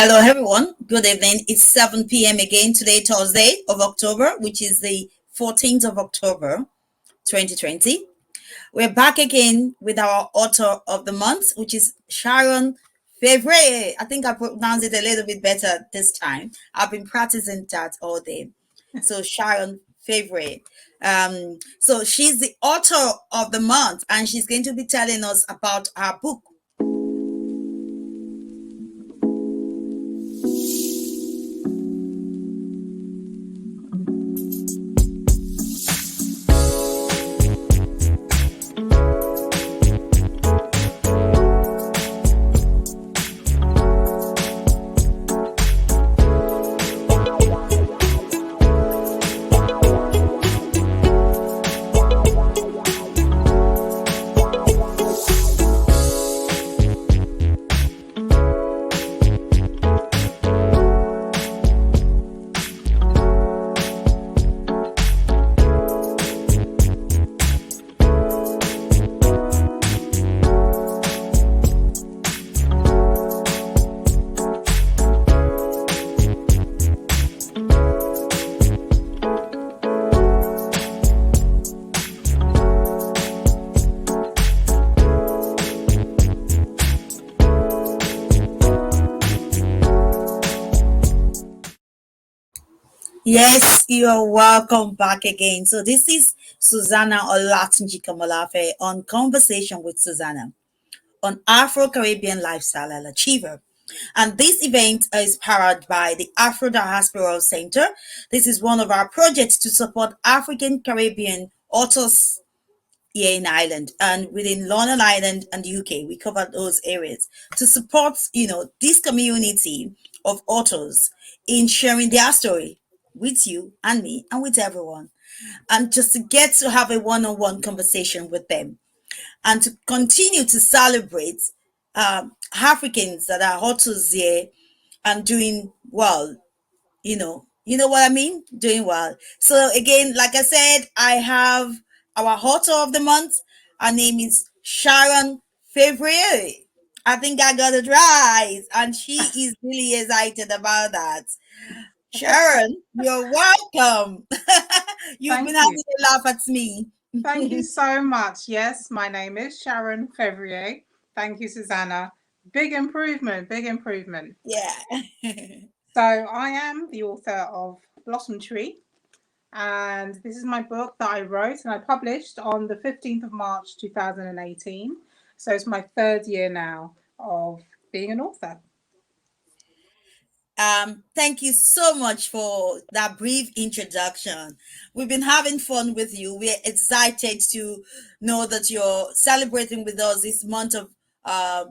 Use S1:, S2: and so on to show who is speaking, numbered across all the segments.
S1: Hello, everyone. Good evening. It's 7 p.m. again today, Thursday of October, which is the 14th of October, 2020. We're back again with our author of the month, which is Sharon Favre. I think I pronounced it a little bit better this time. I've been practicing that all day. So, Sharon Favre. So, she's the author of the month, and she's going to be telling us about her book. Yes, you're welcome back again. So this is Susanna Olatunji Kamalafe on Conversation with Susanna on Afro-Caribbean Lifestyle and Achiever. And this event is powered by the Afro Diaspora Center. This is one of our projects to support African Caribbean authors here in Ireland and within London Island and the UK. We cover those areas to support, this community of authors in sharing their story with you and me and with everyone. And just to get to have a one-on-one conversation with them and to continue to celebrate Africans that are authors here and doing well, you know what I mean, doing well. So again, like I said, I have our author of the month. Her name is Sharon February. I think I got it right, and she is really excited about that. Sharon, you're welcome. You've been
S2: Thank you.
S1: having a laugh at me.
S2: Thank you so much. Yes, my name is Sharon Fevrier. Thank you, Susanna. Big improvement, big improvement.
S1: Yeah.
S2: So, I am the author of Blossom Tree, and this is my book that I wrote and I published on the 15th of March 2018. So, it's my third year now of being an author.
S1: Thank you so much for that brief introduction. We've been having fun with you. We're excited to know that you're celebrating with us this month of uh,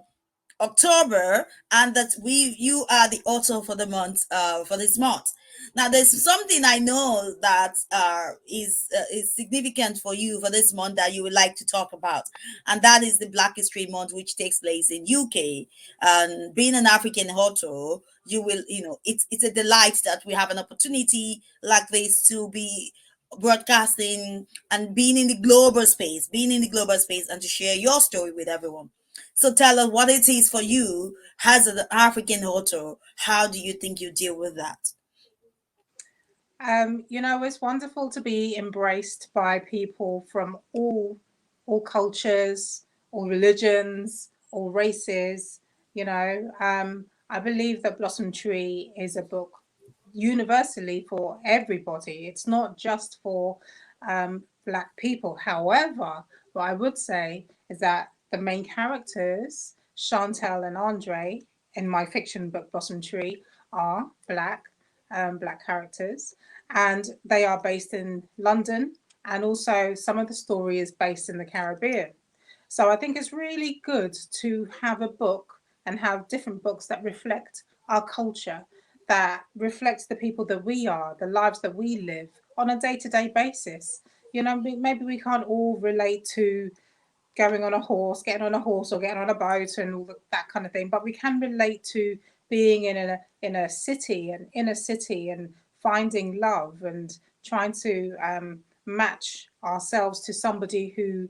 S1: October, and that you are the author for the month for this month. Now, there's something I know that is significant for you for this month that you would like to talk about, and that is the Black History Month, which takes place in UK. And being an African author, you will, it's a delight that we have an opportunity like this to be broadcasting and being in the global space, and to share your story with everyone. So tell us what it is for you as an African author. How do you think you deal with that?
S2: It's wonderful to be embraced by people from all cultures, all religions, all races. I believe that Blossom Tree is a book universally for everybody. It's not just for Black people. However, what I would say is that the main characters, Chantel and Andre, in my fiction book Blossom Tree, are Black characters, and they are based in London, and also some of the story is based in the Caribbean. So I think it's really good to have a book and have different books that reflect our culture, that reflects the people that we are, the lives that we live on a day-to-day basis. Maybe we can't all relate to going on a horse, getting on a horse or getting on a boat and that kind of thing. But we can relate to being in a city, an inner city, and finding love and trying to match ourselves to somebody who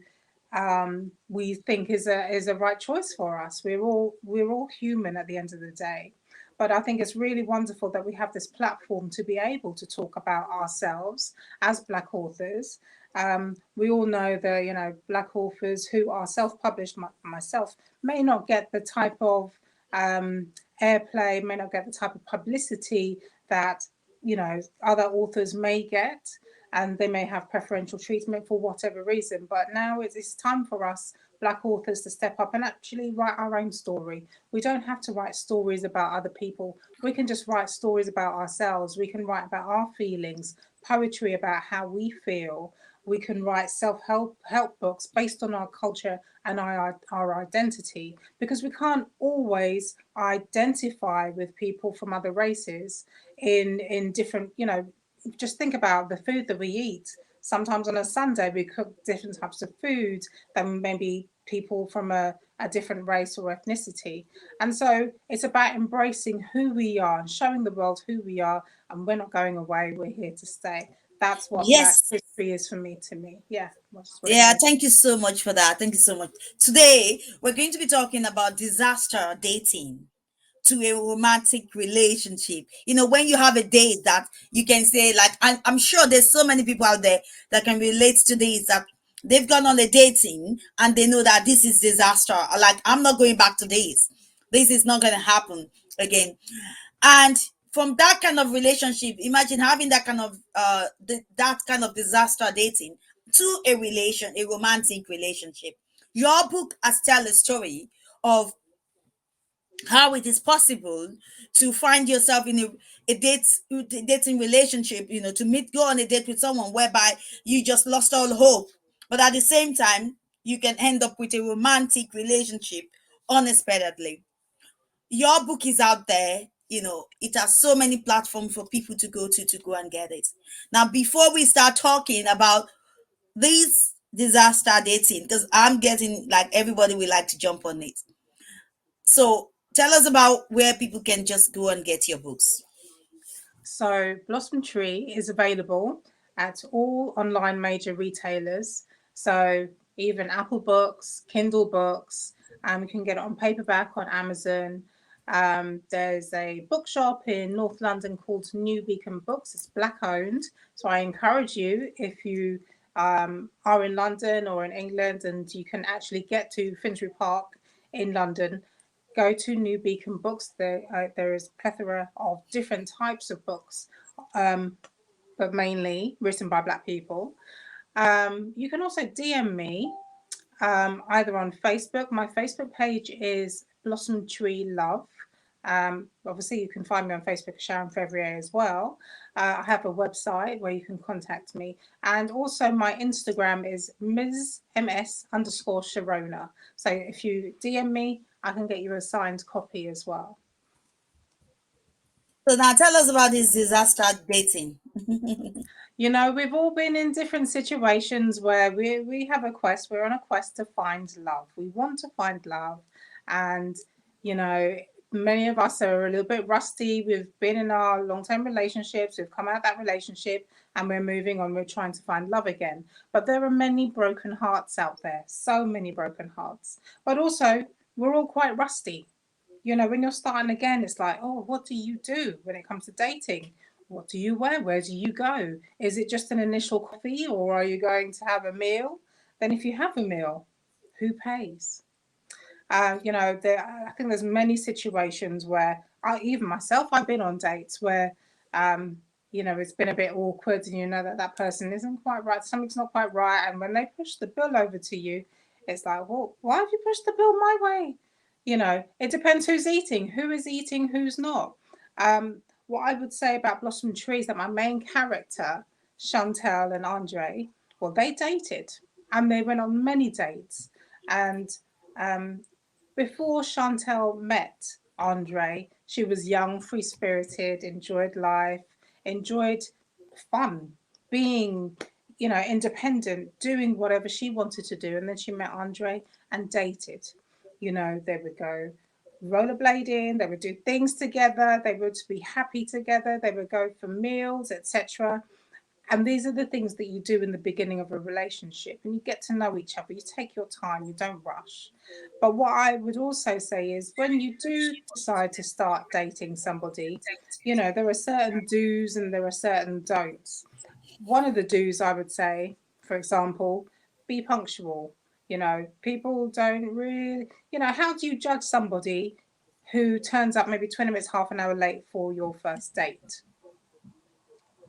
S2: we think is a right choice for us. We're all human at the end of the day. But I think it's really wonderful that we have this platform to be able to talk about ourselves as Black authors. We all know that, Black authors who are self-published, myself, may not get the type of um, airplay, may not get the type of publicity that other authors may get, and they may have preferential treatment for whatever reason. But now it's time for us Black authors to step up and actually write our own story. We don't have to write stories about other people. We can just write stories about ourselves. We can write about our feelings, poetry about how we feel. We can write self-help books based on our culture and our identity, because we can't always identify with people from other races in different, just think about the food that we eat. Sometimes on a Sunday we cook different types of food than maybe people from a different race or ethnicity. And so it's about embracing who we are and showing the world who we are, and we're not going away, we're here to stay. That's what Black
S1: Yes.
S2: history is for me, to me. Yeah, that's what it
S1: Yeah,
S2: is.
S1: thank you so much for that. Thank you so much. Today, we're going to be talking about disaster dating to a romantic relationship. When you have a date that you can say, like, I'm sure there's so many people out there that can relate to this, that they've gone on a dating and they know that this is disaster. Like, I'm not going back to this. This is not going to happen again. And from that kind of relationship, imagine having that kind of that kind of disaster dating to a romantic relationship. Your book has tell a story of how it is possible to find yourself in a dating relationship, to go on a date with someone whereby you just lost all hope, but at the same time you can end up with a romantic relationship unexpectedly. Your book is out there. It has so many platforms for people to go and get it. Now, before we start talking about these disaster dating, because I'm getting like everybody will like to jump on it, so tell us about where people can just go and get your books.
S2: So Blossom Tree is available at all online major retailers. So even Apple Books, Kindle Books, you can get it on paperback on Amazon. There's a bookshop in North London called New Beacon Books. It's Black owned. So I encourage you, if you are in London or in England and you can actually get to Finsbury Park in London, go to New Beacon Books. There is a plethora of different types of books, um, but mainly written by Black people. You can also DM me either on Facebook. My Facebook page is Blossom Tree Love. Obviously, you can find me on Facebook, Sharon Fevrier, as well. I have a website where you can contact me. And also, my Instagram is ms_Sharona. So if you DM me, I can get you a signed copy as well.
S1: So now tell us about this disaster dating.
S2: We've all been in different situations where we have a quest. We're on a quest to find love. We want to find love. And, you know, many of us are a little bit rusty. We've been in our long term relationships, we've come out of that relationship, and we're moving on. We're trying to find love again. But there are many broken hearts out there, so many broken hearts. But also, we're all quite rusty. When you're starting again, it's like, oh, what do you do when it comes to dating? What do you wear? Where do you go? Is it just an initial coffee, or are you going to have a meal? Then, if you have a meal, who pays? I think there's many situations where even myself, I've been on dates where, it's been a bit awkward, and you know that that person isn't quite right. Something's not quite right, and when they push the bill over to you, it's like, well, why have you pushed the bill my way? It depends who's eating, who is eating, who's not. What I would say about Blossom Tree is that my main character, Chantel and Andre, well, they dated and they went on many dates. And um, before Chantel met Andre, she was young, free spirited, enjoyed life, enjoyed fun, being, independent, doing whatever she wanted to do. And then she met Andre and dated. They would go rollerblading, they would do things together, they would be happy together, they would go for meals, etc. And these are the things that you do in the beginning of a relationship, and you get to know each other. You take your time, you don't rush. But what I would also say is when you do decide to start dating somebody, there are certain do's and there are certain don'ts. One of the do's I would say, for example, be punctual. People don't really, how do you judge somebody who turns up maybe 20 minutes, half an hour late for your first date?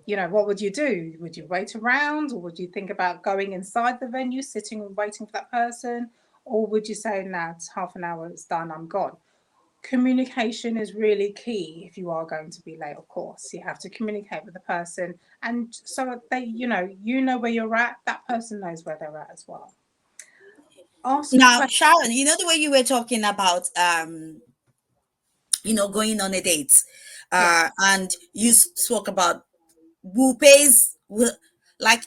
S2: What would you do? Would you wait around, or would you think about going inside the venue, sitting and waiting for that person? Or would you say, nah, it's half an hour, it's done, I'm gone? Communication is really key if you are going to be late, of course. You have to communicate with the person. And so that you know where you're at, that person knows where they're at as well. Ask
S1: Now,
S2: questions.
S1: Sharon, the way you were talking about going on a date,
S2: Yeah,
S1: and you spoke about who pays, like,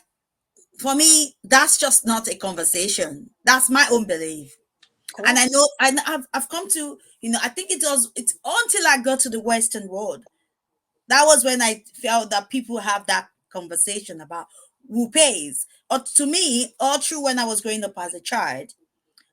S1: for me, that's just not a conversation. That's my own belief.
S2: of
S1: And I
S2: course.
S1: know, and I've come to, I think it's until I got to the Western world. That was when I felt that people have that conversation about who pays. Or to me, all through when I was growing up as a child,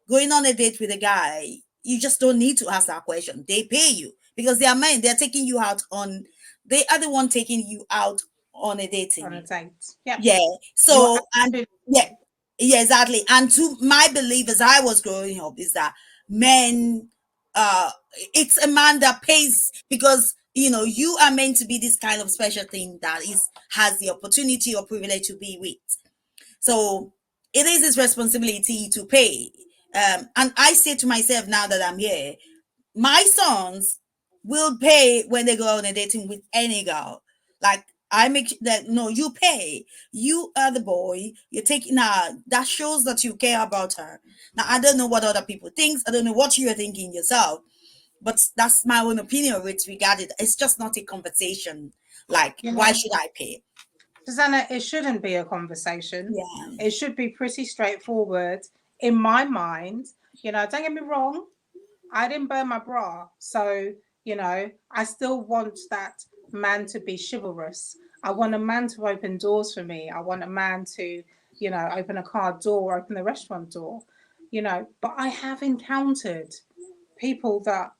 S1: going on a date with a guy, you just don't need to ask that question. They pay you because they are men. They're taking you out on. They are the one taking you out on a
S2: On a
S1: dating.
S2: date. Yep.
S1: Yeah.
S2: You're
S1: So, and
S2: absolutely
S1: yeah,
S2: right.
S1: yeah, exactly. And to my belief as I was growing up is that men, uh, it's a man that pays because you are meant to be this kind of special thing that is has the opportunity or privilege to be with. So it is his responsibility to pay. And I say to myself now that I'm here, my sons will pay when they go on a dating with any girl. Like, I make that, no, you pay. You are the boy. You're taking her. That shows that you care about her. Now I don't know what other people think. I don't know what you're thinking yourself, but that's my own opinion with regard it. It's just not a conversation. Like,
S2: You
S1: why
S2: know,
S1: should I pay?
S2: Susanna, it shouldn't be a conversation.
S1: Yeah.
S2: It should be pretty straightforward in my mind. Don't get me wrong, I didn't burn my bra. So, I still want that man to be chivalrous. I want a man to open doors for me. I want a man to, open a car door, open the restaurant door, but I have encountered people that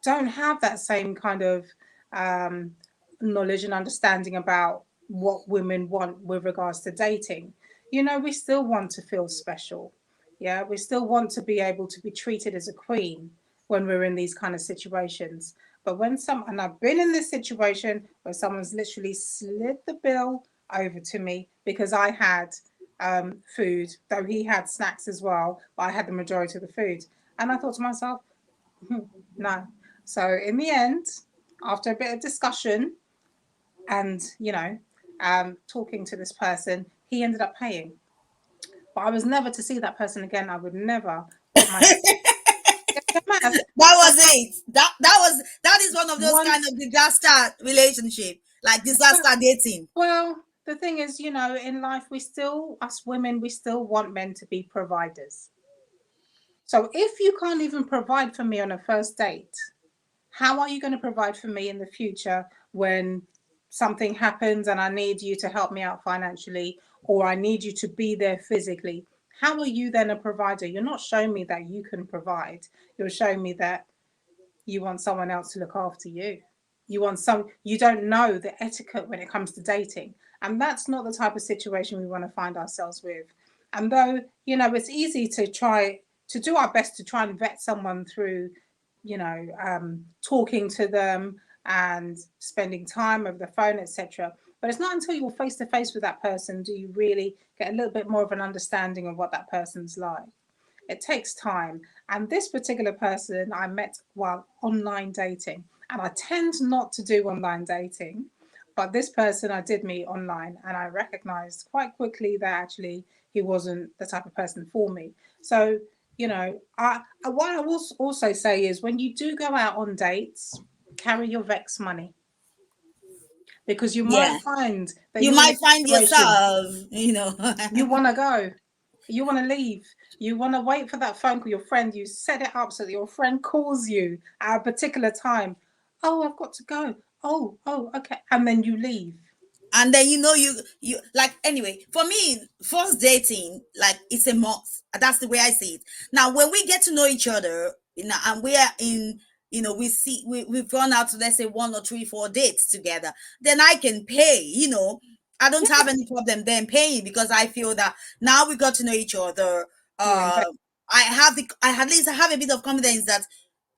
S2: don't have that same kind of um, knowledge and understanding about what women want with regards to dating. We still want to feel special. Yeah, we still want to be able to be treated as a queen when we're in these kind of situations. But and I've been in this situation where someone's literally slid the bill over to me because I had food, though he had snacks as well, but I had the majority of the food. And I thought to myself, no. So in the end, after a bit of discussion and talking to this person, he ended up paying. But I was never to see that person again. I would never put my
S1: That was it. That is one of those kind
S2: once.
S1: of disaster relationship, like disaster dating.
S2: Well, the thing is, in life, we still, us women, we still want men to be providers. So if you can't even provide for me on a first date, how are you going to provide for me in the future when something happens and I need you to help me out financially, or I need you to be there physically? How are you then a provider? You're not showing me that you can provide. You're showing me that you want someone else to look after you. You don't know the etiquette when it comes to dating. And that's not the type of situation we want to find ourselves with. And though, it's easy to try to do our best to try and vet someone through, talking to them and spending time over the phone, etc. But it's not until you're face to face with that person do you really get a little bit more of an understanding of what that person's like. It takes time. And this particular person I met while online dating. And I tend not to do online dating, but this person I did meet online and I recognized quite quickly that actually he wasn't the type of person for me. So, what I will also say is when you do go out on dates, carry your Vex money because you might
S1: Yeah,
S2: find that
S1: you
S2: you're in a
S1: might find
S2: situation
S1: yourself,
S2: you want to go. You want to leave. You want to wait for that phone call. Your friend, you set it up so that your friend calls you at a particular time. Oh, I've got to go. Oh, okay. And then you leave.
S1: and then you like, anyway, for me, first dating, like, it's a must. That's the way I see it. Now when we get to know each other, and we are in, we've gone out to, let's say, 1 or 3 4 dates together, then I can pay. I don't have any problem then paying, because I feel that now we got to know each other.
S2: You invest.
S1: I at least have a bit of confidence that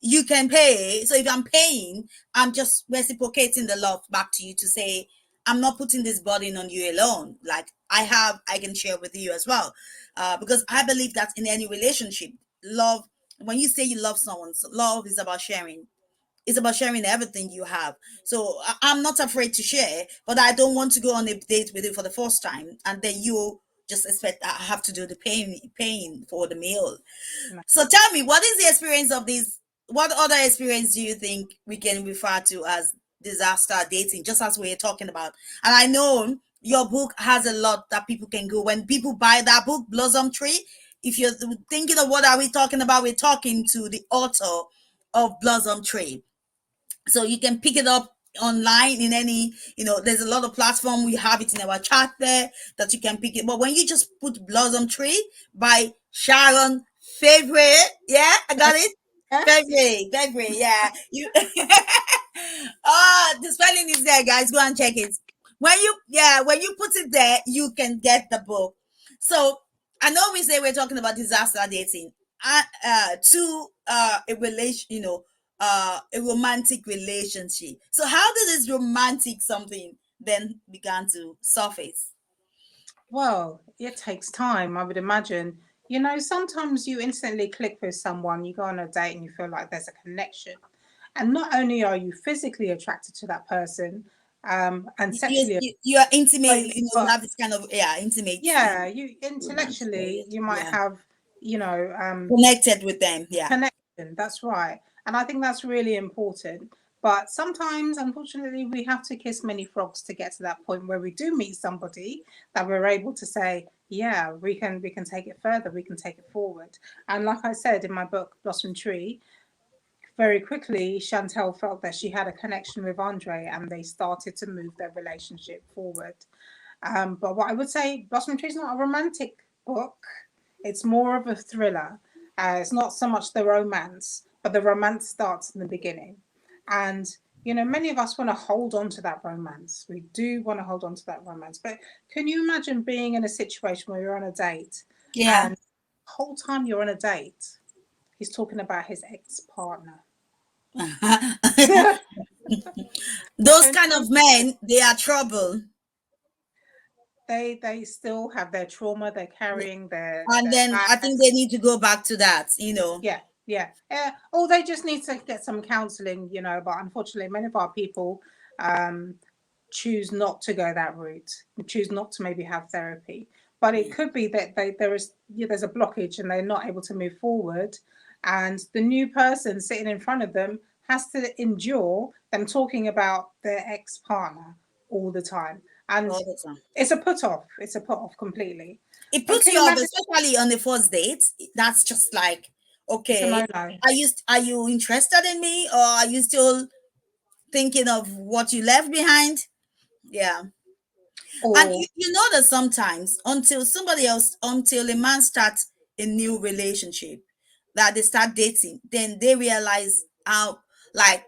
S1: you can pay. So if I'm paying, I'm just reciprocating the love back to you, to say, I'm not putting this burden on you alone. Like, I can share with you as well. Because I believe that in any relationship, love, when you say you love someone, so love is about sharing. It's about sharing everything you have. So I'm not afraid to share, but I don't want to go on a date with you for the first time and then you just expect I have to do the paying for the meal.
S2: No.
S1: So tell me, what is the experience of this? What other experience do you think we can refer to as disaster dating, just as we're talking about? And I know your book has a lot that people can go. When people buy that book, Blossom Tree, if you're thinking of what are we talking about, we're talking to the author of Blossom Tree. So you can pick it up online in any, there's a lot of platform. We have it in our chat there that you can pick it. But when you just put Blossom Tree by Sharon Favorite, yeah, I got it.
S2: Yes.
S1: Favorite, yeah. You the spelling is there, guys. Go and check it. When you put it there, you can get the book. So I know we say we're talking about disaster dating, to a relation, a romantic relationship. So how did this romantic something then began to surface?
S2: Well, it takes time, I would imagine. Sometimes you instantly click with someone, you go on a date and you feel like there's a connection. And not only are you physically attracted to that person, and
S1: You,
S2: sexually,
S1: you are intimate, you
S2: but
S1: have this kind of, yeah, intimate,
S2: yeah, you
S1: romance for
S2: intellectually
S1: it.
S2: you might
S1: Yeah,
S2: have,
S1: connected with them. Yeah.
S2: connection. That's right. And I think that's really important. But sometimes, unfortunately, we have to kiss many frogs to get to that point where we do meet somebody that we're able to say, yeah, we can take it further, we can take it forward. And like I said in my book, Blossom Tree, very quickly, Chantel felt that she had a connection with Andre and they started to move their relationship forward. But what I would say, Blossom Tree is not a romantic book. It's more of a thriller. It's not so much the romance, but the romance starts in the beginning. And, many of us want to hold on to that romance. We do want to hold on to that romance. But can you imagine being in a situation where you're on a date
S1: Yeah.
S2: and the whole time you're on a date, he's talking about his ex partner?
S1: Those
S2: Can
S1: kind
S2: you
S1: of men, they are trouble.
S2: they still have their trauma, they're carrying
S1: And
S2: their
S1: then I think they
S2: past.
S1: need to go back to that.
S2: Yeah, yeah, yeah. Or they just need to get some counselling, But unfortunately, many of our people um, choose not to go that route, choose not to maybe have therapy. But it could be that there's a blockage and they're not able to move forward, and the new person sitting in front of them has to endure them talking about their ex partner all the time, and
S1: All the time.
S2: it's a put off. It's a put off completely.
S1: It
S2: But
S1: puts
S2: can
S1: you
S2: you
S1: off,
S2: imagine?
S1: especially on the first date. That's just like,
S2: It's a
S1: okay,
S2: no no.
S1: are you interested in me, or are you still thinking of what you left behind? Yeah. And
S2: Or
S1: you know that sometimes, until a man starts a new relationship, that they start dating, then they realize how, like,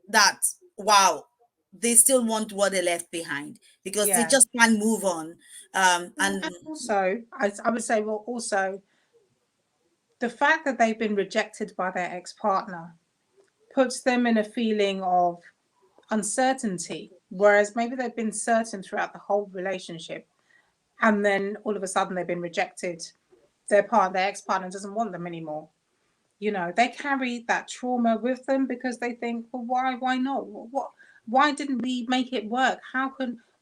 S1: that, wow, they still want what they left behind, because they
S2: yeah.
S1: just can't move on. And
S2: And also, I would say, well, also the fact that they've been rejected by their ex partner puts them in a feeling of uncertainty, whereas maybe they've been certain throughout the whole relationship, and then all of a sudden they've been rejected. Their ex partner doesn't want them anymore. They carry that trauma with them because they think, well, why not? Why didn't we make it work?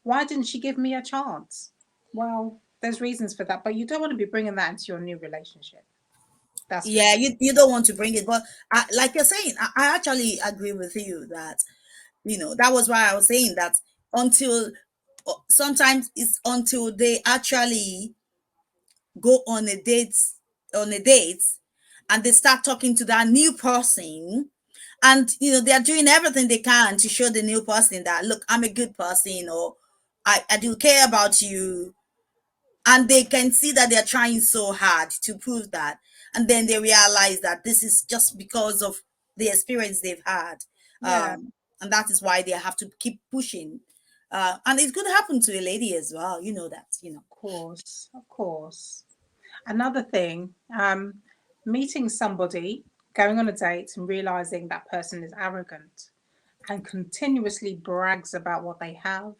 S2: Why didn't she give me a chance? Well, there's reasons for that, but you don't want to be bringing that into your new relationship. That's for
S1: yeah,
S2: sure.
S1: you don't want to bring it, but like you're saying, I actually agree with you that, that was why I was saying that, until sometimes it's until they actually go on a date, and they start talking to that new person, and they're doing everything they can to show the new person that, look, I'm a good person, I do care about you, and they can see that they're trying so hard to prove that, and then they realize that this is just because of the experience they've had,
S2: Yeah,
S1: and that is why they have to keep pushing. And it could happen to a lady as well, you know that, you know.
S2: of course, of course. Another thing, meeting somebody, going on a date, and realizing that person is arrogant and continuously brags about what they have,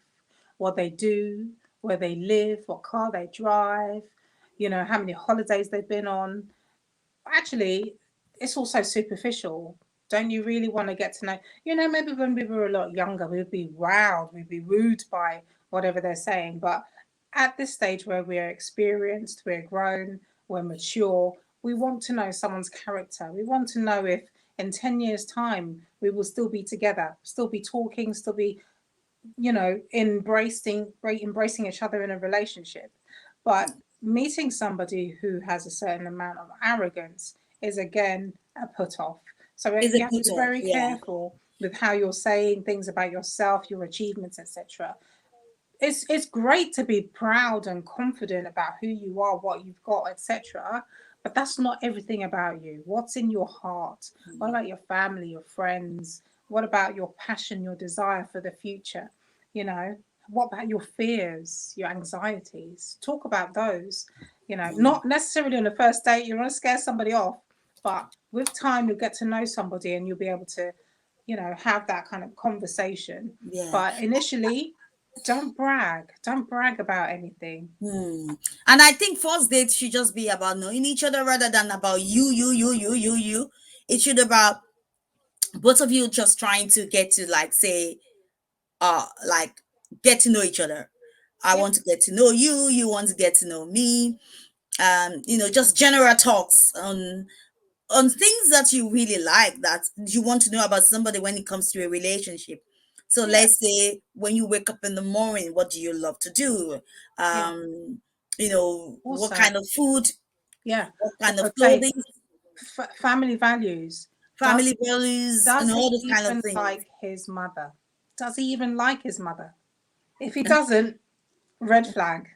S2: what they do, where they live, what car they drive, how many holidays they've been on. Actually, it's also superficial. Don't you really want to get to know? Maybe when we were a lot younger, we'd be wowed, we'd be wooed by whatever they're saying. But at this stage where we're experienced, we're grown, we're mature, we want to know someone's character. We want to know if in 10 years' time we will still be together, still be talking, still be embracing each other in a relationship. But meeting somebody who has a certain amount of arrogance is again a put off. So
S1: It's a
S2: you have to
S1: put
S2: be
S1: off,
S2: very
S1: yeah.
S2: careful with how you're saying things about yourself, your achievements, etc. It's great to be proud and confident about who you are, what you've got, etc. But that's not everything about you. What's in your heart? What about your family, your friends? What about your passion, your desire for the future? You know, what about your fears, your anxieties? Talk about those. Not necessarily on the first date. You want to scare somebody off, but with time you'll get to know somebody and you'll be able to, have that kind of conversation.
S1: Yeah.
S2: But initially, don't brag. Don't brag about anything.
S1: Hmm. And I think first date should just be about knowing each other rather than about you. It should about both of you just trying to get to, like, say, like, get to know each other. I
S2: Yeah,
S1: want to get to know you, you want to get to know me. Just general talks on things that you really like, that you want to know about somebody when it comes to a relationship. So
S2: yeah,
S1: let's say when you wake up in the morning, what do you love to do?
S2: yeah.
S1: um what
S2: Also,
S1: kind of food,
S2: yeah.
S1: what kind of
S2: Also,
S1: clothing,
S2: family values. Does
S1: family values, and
S2: does
S1: all
S2: he
S1: those kind of
S2: even
S1: things.
S2: like his mother? Does he even like his mother? If he doesn't, red flag.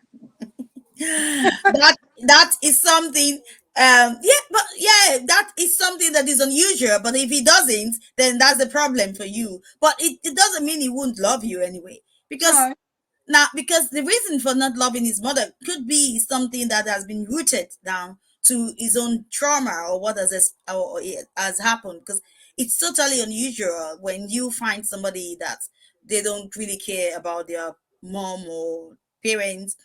S1: That is something, yeah, but yeah, that is something that is unusual. But if he doesn't, then that's the problem for you. But it doesn't mean he won't love you anyway, because
S2: No,
S1: because the reason for not loving his mother could be something that has been rooted down to his own trauma, or what or it has happened. Because it's totally unusual when you find somebody that they don't really care about their mom or parents.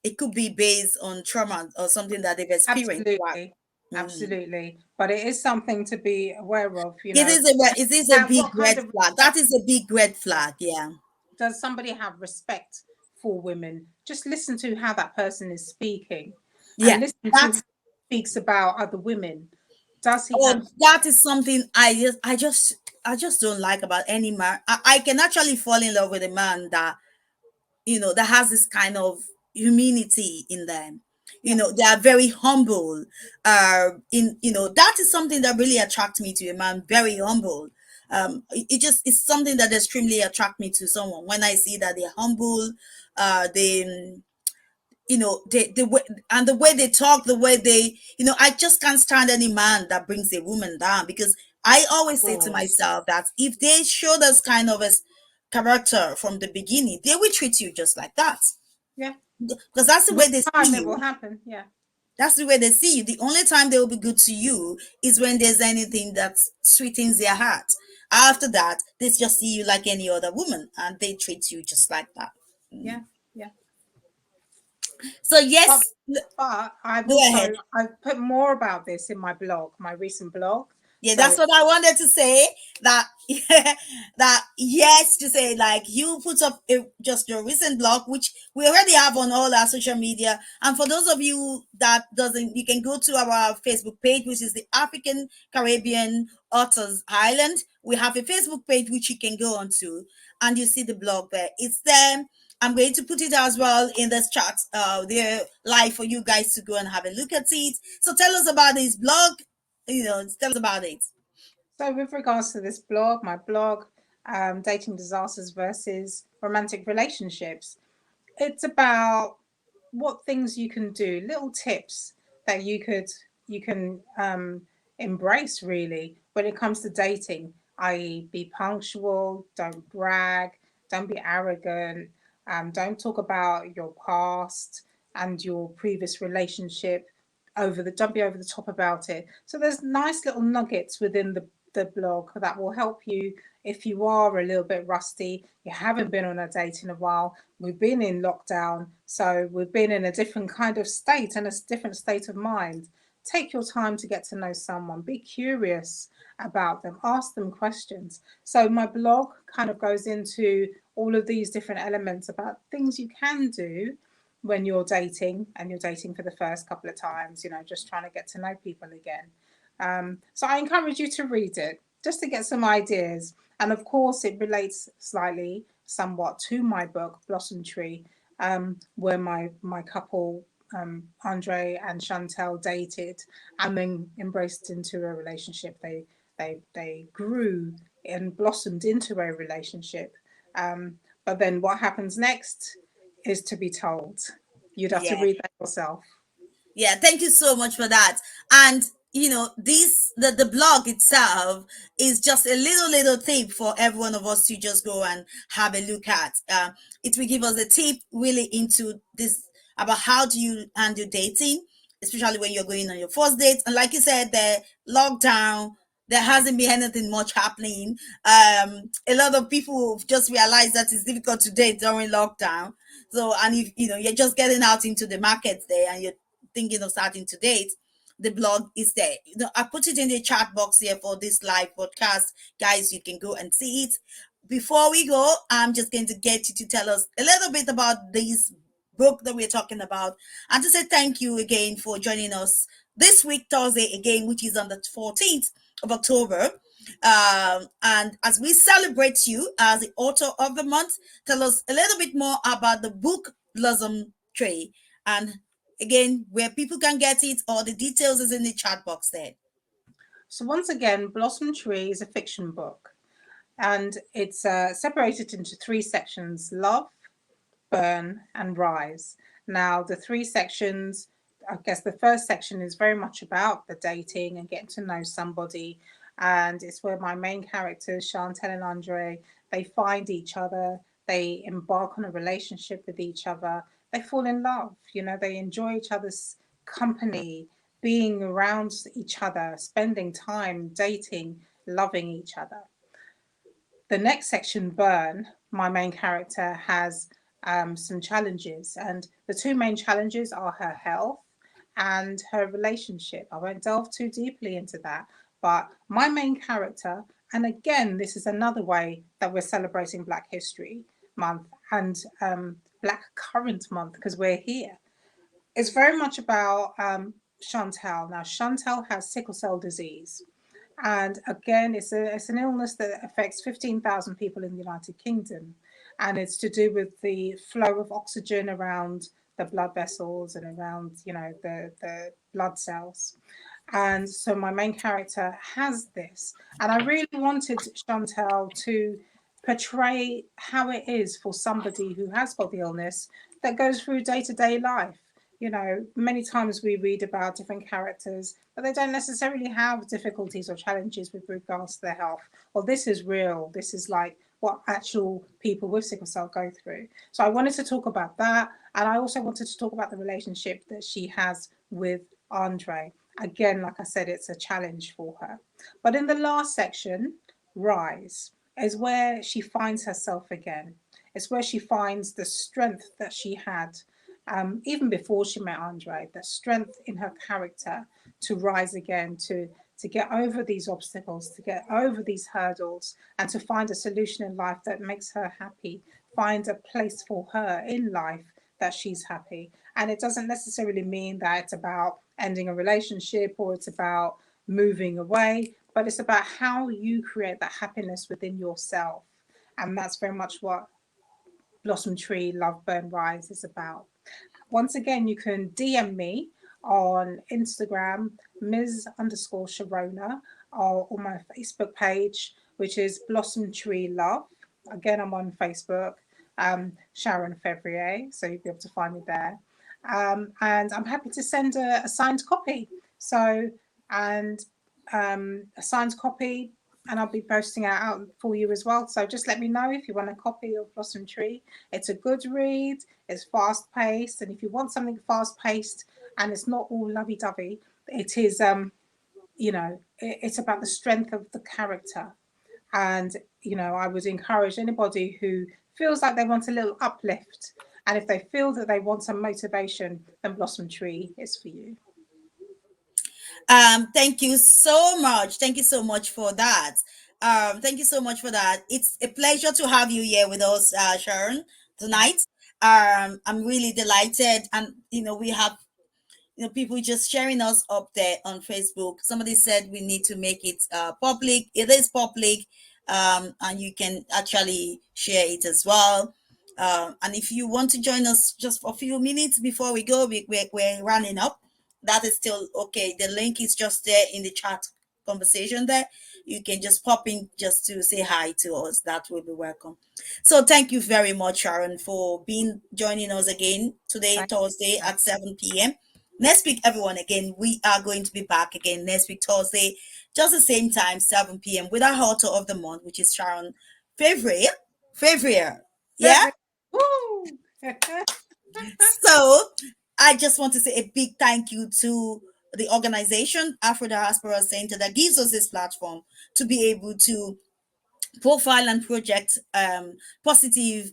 S1: It could be based on trauma or something that they've experienced. Wow.
S2: absolutely,
S1: Mm.
S2: absolutely. But it is something to be aware of.
S1: It is a big
S2: What kind
S1: red
S2: of
S1: flag. That
S2: respect?
S1: is a big red
S2: Yeah.
S1: flag. Yeah.
S2: Does somebody have respect for women? Just listen to how that person is speaking and
S1: Yeah.
S2: listen to how
S1: That's
S2: he speaks about other women. Does he
S1: Oh,
S2: have
S1: that is something I just don't like about any man. I can actually fall in love with a man that, that has this kind of humility in them.
S2: yeah,
S1: They are very humble. That is something that really attracts me to a man. Very humble. It just is something that extremely attract me to someone when I see that they're humble. They the way, and the way they talk, the way they, I just can't stand any man that brings a woman down, because I
S2: of
S1: always say to
S2: course.
S1: myself that if they show this kind of a character from the beginning, they will treat you just like that,
S2: Yeah.
S1: because that's the
S2: With
S1: way they see
S2: time it will
S1: you.
S2: happen. Yeah.
S1: That's the way they see you. The only time they will be good to you is when there's anything that sweetens their heart. After that, they just see you like any other woman, and they treat you just like that.
S2: Yeah. Yeah.
S1: So
S2: But
S1: yes,
S2: I've
S1: go ahead.
S2: also I've put more about this in my blog, my recent blog.
S1: Yeah,
S2: So
S1: that's what I wanted to say. That that yes, to say, like, you put up just your recent blog, which we already have on all our social media. And for those of you that doesn't, you can go to our Facebook page, which is the African Caribbean Authors Island. We have a Facebook page which you can go on to, and you see the blog there. It's there. I'm going to put it as well in this chat there live for you guys to go and have a look at it. So tell us about this blog, tell us about it.
S2: so with regards to this blog, my blog, dating disasters versus romantic relationships. it's about what things you can do, little tips that you can embrace really when it comes to dating, i.e., be punctual, don't brag, don't be arrogant, don't talk about your past and your previous relationship don't be over the top about it. So there's nice little nuggets within the blog that will help you if you are a little bit rusty, you haven't been on a date in a while, we've been in lockdown, so we've been in a different kind of state and a different state of mind. Take your time to get to know someone, be curious about them, ask them questions. So, my blog kind of goes into all of these different elements about things you can do when you're dating and you're dating for the first couple of times, just trying to get to know people again. So I encourage you to read it just to get some ideas. And of course, it relates slightly, somewhat to my book, Blossom Tree, where my couple, Andre and Chantel, dated and then embraced into a relationship. They grew and blossomed into a relationship. But then what happens next is to be told. You'd have to
S1: Yeah.
S2: read that yourself.
S1: Yeah, thank you so much for that. And this the blog itself is just a little tip for every one of us to just go and have a look at. It will give us a tip really into this about how do you handle dating, especially when you're going on your first date. And like you said, the lockdown, there hasn't been anything much happening. A lot of people have just realized that it's difficult to date during lockdown. So, and if you're just getting out into the market there and you're thinking of starting to date, the blog is there. I put it in the chat box here for this live podcast. Guys, you can go and see it. Before we go, I'm just going to get you to tell us a little bit about this book that we're talking about and to say thank you again for joining us this week, Thursday, again, which is on the 14th of October. And as we celebrate you as the author of the month, tell us a little bit more about the book Blossom Tree. And again, where people can get it, all the details is in the chat box there.
S2: So once again, Blossom Tree is a fiction book, and it's separated into three sections: love, burn, and rise. Now, the three sections, I guess the first section is very much about the dating and getting to know somebody. And it's where my main characters, Chantel and Andre, they find each other, they embark on a relationship with each other, they fall in love, they enjoy each other's company, being around each other, spending time, dating, loving each other. The next section, Burn, my main character has some challenges, and the two main challenges are her health and her relationship. I won't delve too deeply into that, but my main character, and again, this is another way that we're celebrating Black History Month and Black Current Month because we're here. It's very much about Chantel. Now, Chantel has sickle cell disease. And again, it's an illness that affects 15,000 people in the United Kingdom. And it's to do with the flow of oxygen around the blood vessels and around, the blood cells. And so my main character has this. And I really wanted Chantel to portray how it is for somebody who has got the illness that goes through day to day life. Many times we read about different characters, but they don't necessarily have difficulties or challenges with regards to their health. Well, this is real. This is like what actual people with sickle cell go through. So I wanted to talk about that. And I also wanted to talk about the relationship that she has with Andre. Again, like I said, it's a challenge for her. But in the last section, Rise, is where she finds herself again. It's where she finds the strength that she had even before she met Andre, the strength in her character to rise again, to get over these obstacles, to get over these hurdles, and to find a solution in life that makes her happy, find a place for her in life that she's happy. And it doesn't necessarily mean that it's about ending a relationship or it's about moving away, but it's about how you create that happiness within yourself. And that's very much what Blossom Tree, Love, Burn, Rise is about. Once again, you can DM me on Instagram, Ms_Sharona, or on my Facebook page, which is Blossom Tree Love. Again, I'm on Facebook. Sharon Fevrier, so you'll be able to find me there. And I'm happy to send a signed copy. So, and a signed copy, and I'll be posting it out for you as well. So just let me know if you want a copy of Blossom Tree. It's a good read. It's fast paced, and if you want something fast paced and it's not all lovey dovey, it is. It's about the strength of the character, and I would encourage anybody who feels like they want a little uplift, and if they feel that they want some motivation, then Blossom Tree is for you.
S1: Thank you so much. Thank you so much for that. Thank you so much for that. It's a pleasure to have you here with us, Sharon, tonight. I'm really delighted, and we have people just sharing us up there on Facebook. Somebody said we need to make it public. It is public, and you can actually share it as well. And if you want to join us just for a few minutes before we go, we're running up. That is still okay. The link is just there in the chat conversation there. You can just pop in just to say hi to us. That will be welcome. So thank you very much, Sharon, for being joining us again today,
S2: Thank
S1: Thursday
S2: you.
S1: at 7 p.m. Next week, everyone, again, we are going to be back again next week, Thursday, just the same time, 7 p.m., with our author of the month, which is Sharon Favre. Favre. Yeah?
S2: Every Woo!
S1: So I just want to say a big thank you to the organization, Afro Diaspora Center, that gives us this platform to be able to profile and project positive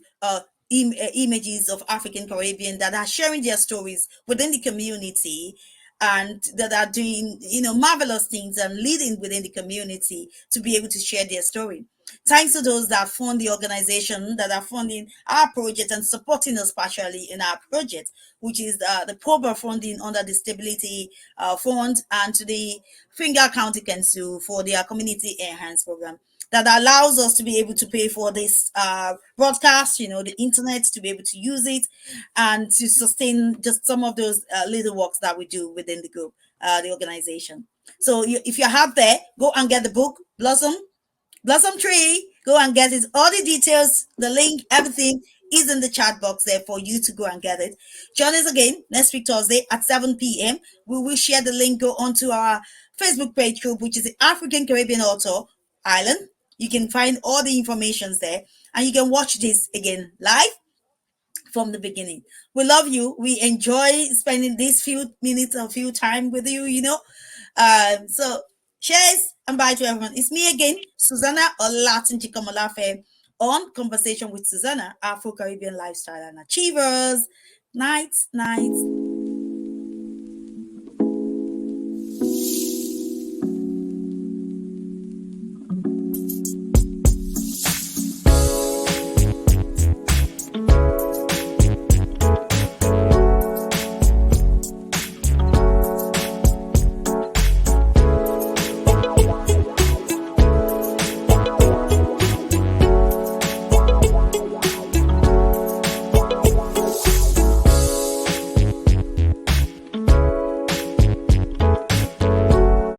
S1: images of African Caribbean that are sharing their stories within the community, and that are doing marvelous things and leading within the community to be able to share their story. Thanks to those that fund the organization, that are funding our project and supporting us partially in our project, which is the PROBA funding under the Stability Fund, and to the Finger County Council for their Community Enhanced Program that allows us to be able to pay for this broadcast, the internet, to be able to use it and to sustain just some of those little works that we do within the group, the organization. So if you're out there, go and get the book, Blossom Tree. Go and get it. All the details, the link, everything is in the chat box there for you to go and get it. Join us again next week, Thursday at 7 p.m. We will share the link, go onto our Facebook page group, which is the African Caribbean Author Island. You can find all the information there, and you can watch this again live from the beginning. We love you. We enjoy spending these few minutes or few time with you. So cheers and bye to everyone. It's me again, Susanna or Latin Chikamalafe, on Conversation with Susanna, Afro Caribbean Lifestyle and Achievers. Night, night.